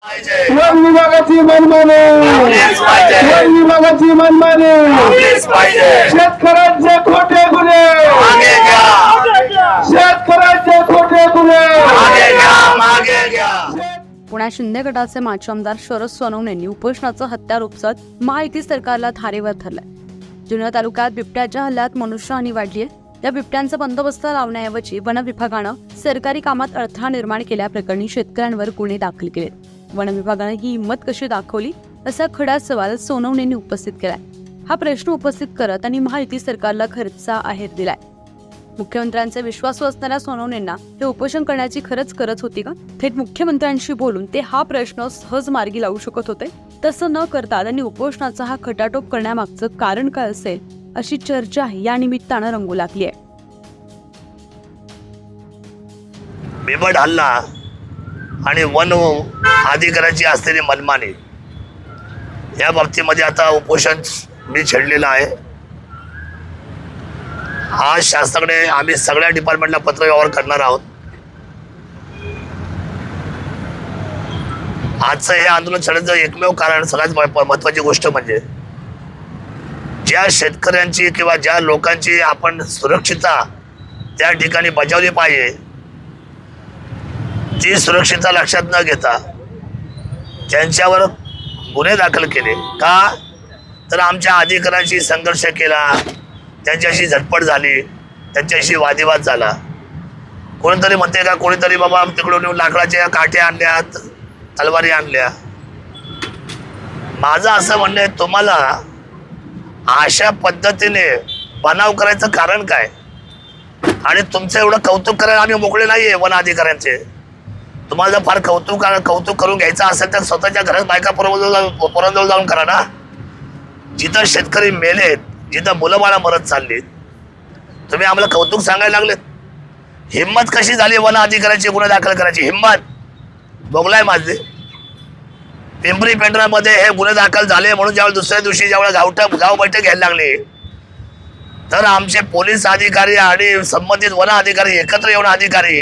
One विभागाची मनमानी, one विभागाची मनमानी, शेतकऱ्यांचे खोटे गुन्हे, शेतकऱ्यांचे खोटे गुन्हे। पुण्यात शिंदे गटाचे माजी आमदार शरद सोनवणे यांनी उपोषणाचं हत्यार उपसत महायुती सरकारला धारेवर धरलंय। जुन्नर तालुक्यात बिबट्याच्या हल्ल्यात मनुष्यहानी वाढली आहे। या बिबट्यांचा बंदोबस्त लावण्याऐवजी वन विभागानं सरकारी कामात अडथळा निर्माण केल्याप्रकरणी शेतकऱ्यांवर गुन्हे दाखल केलेत। वन विभागानं ही हिंमत कशी दाखवली असा खडा सवाल सोनवणे यांनी उपस्थित केलाय। हा प्रश्न उपस्थित करत त्यांनी महायुती सरकारला खर्चा आहेर दिलाय। मुख्यमंत्र्यांचे विश्वासू असणाऱ्या सोनवणेंना हे उपोषण करण्याची खरंच गरज होती का? थेट मुख्यमंत्र्यांशी बोलून ते हा प्रश्न सहज मार्गी लावू शकत होते। तसं न करता त्यांनी उपोषणाचा हा खटाटोप करण्यामागचं कारण काय असेल अशी चर्चा या निमित्तानं रंगू लागली आहे। बिबट हल्ला आणि वन अधिकाऱ्याची असलेली मनमानी या बाबतीमध्ये आता उपोषण मी छेडलेलं आहे। आज शासनाकडे आम्ही सगळ्या डिपार्टमेंटला पत्र व्यवहार करणार आहोत। आजचं हे आंदोलन छेडण्याचं एकमेव कारण, सगळ्यात महत्त्वाची गोष्ट म्हणजे ज्या शेतकऱ्यांची किंवा ज्या लोकांची आपण सुरक्षितता त्या ठिकाणी बजावली पाहिजे, ती सुरक्षितता लक्षात न घेता त्यांच्यावर गुन्हे दाखल केले। का तर आमच्या अधिकाऱ्यांशी संघर्ष केला, त्यांच्याशी झटपट झाली, त्यांच्याशी वादविवाद झाला। कोणीतरी म्हणते का कोणीतरी बाबा तिकडून लाकडाच्या काठ्या आणल्या, तलवारी आणल्या। माझं असं म्हणणं आहे, तुम्हाला अशा पद्धतीने बनाव करायचं कारण काय? आणि तुमचं एवढं कौतुक करायला आम्ही मोकळे नाही आहे वन अधिकाऱ्यांचे। तुम्हाला जर फार कौतुक करून घ्यायचं असेल तर स्वतःच्या घरात बायका पोरांजवळ जाऊन करा ना। जिथं शेतकरी मेलेत, जिथं मुलं बाळा मरत चाललीत, तुम्ही आम्हाला कौतुक सांगायला लागलेत। हिंमत कशी झाली वन अधिकाऱ्याची गुन्हे दाखल करायची? हिंमत बघलाय माझे पिंपरी पेंढरामध्ये हे गुन्हे दाखल झाले म्हणून ज्यावेळेस दुसऱ्या दिवशी ज्यावेळेस गाव बैठक घ्यायला लागली तर आमचे पोलीस अधिकारी आणि संबंधित वन अधिकारी एकत्र येऊन अधिकारी,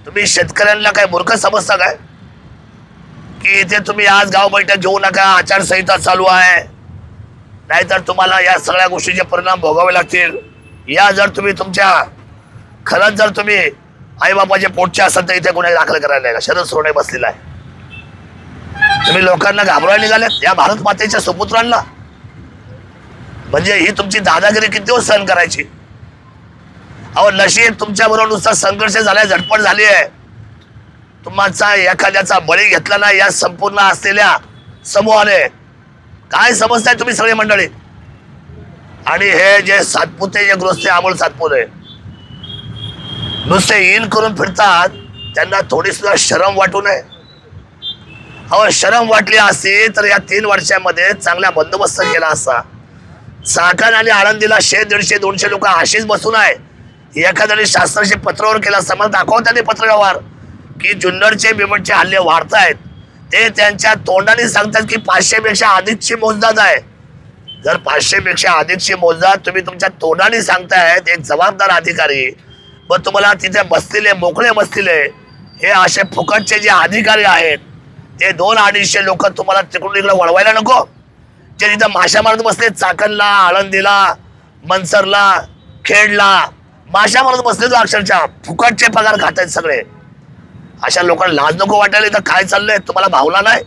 तुम्ही शेतकऱ्यांना काय मूर्ख समजता काय की इथे तुम्ही आज गाव बैठक घेऊ नका, आचारसंहिता चालू आहे, नाहीतर तुम्हाला या सगळ्या गोष्टीचे परिणाम भोगावे लागतील। या जर तुम्ही खरंच जर तुम्ही आईबापाचे पोटचे असाल तर इथे गुन्हे दाखल करायला लागला। शरद सोनवणे बसलेला आहे। तुम्ही लोकांना घाबरायला निघालेत या भारत मातेच्या सुपुत्रांना। म्हणजे ही तुमची दादागिरी किती दिवस सहन करायची? अहो नशीब तुमच्याबरोबर नुसता संघर्ष झालाय, झटपट झाली आहे। तुमचा एखाद्याचा बळी घेतला नाही या संपूर्ण असलेल्या समूहाने। काय समजताय तुम्ही सगळी मंडळी? आणि हे जे सातपुते, जे गृहस्थ अमोल सातपुते नुसते इन करून फिरतात, त्यांना थोडी सुद्धा शरम वाटू नये? अहो शरम वाटली असती तर या 3 वर्षामध्ये चांगला बंदोबस्त केला असता। चाकण आणि आळंदीला 100, 150, 200 लोक अशीच बसून आहे। एखाद्याने शासनाशी पत्रावर केला असता, मला दाखवताना पत्रव्यवहार की जुन्नरचे बिबटचे हल्ले वाढत आहेत। ते त्यांच्या तोंडाने सांगतात की 500 पेक्षा अधिकची मोजदाद आहे। जर 500 पेक्षा अधिकची मोजदाद तुम्ही तुमच्या तोंडाने सांगतायत, एक जबाबदार अधिकारी, व तुम्हाला तिथे बसलेले मोकळे बसलेले हे असे फुकटचे जे अधिकारी आहेत ते 200-250 लोक तुम्हाला तिकडून इकडे वळवायला नको? जे तिथं माशा मारत बसले, चाकणला, आळंदीला, मनसरला, खेडला माशा मारत बसले, तो अक्षरशः फुकटचे पगार खात आहेत सगळे। अशा लोकांना लाज नको वाटायला? इथं काय चाललंय तुम्हाला भावना नाही?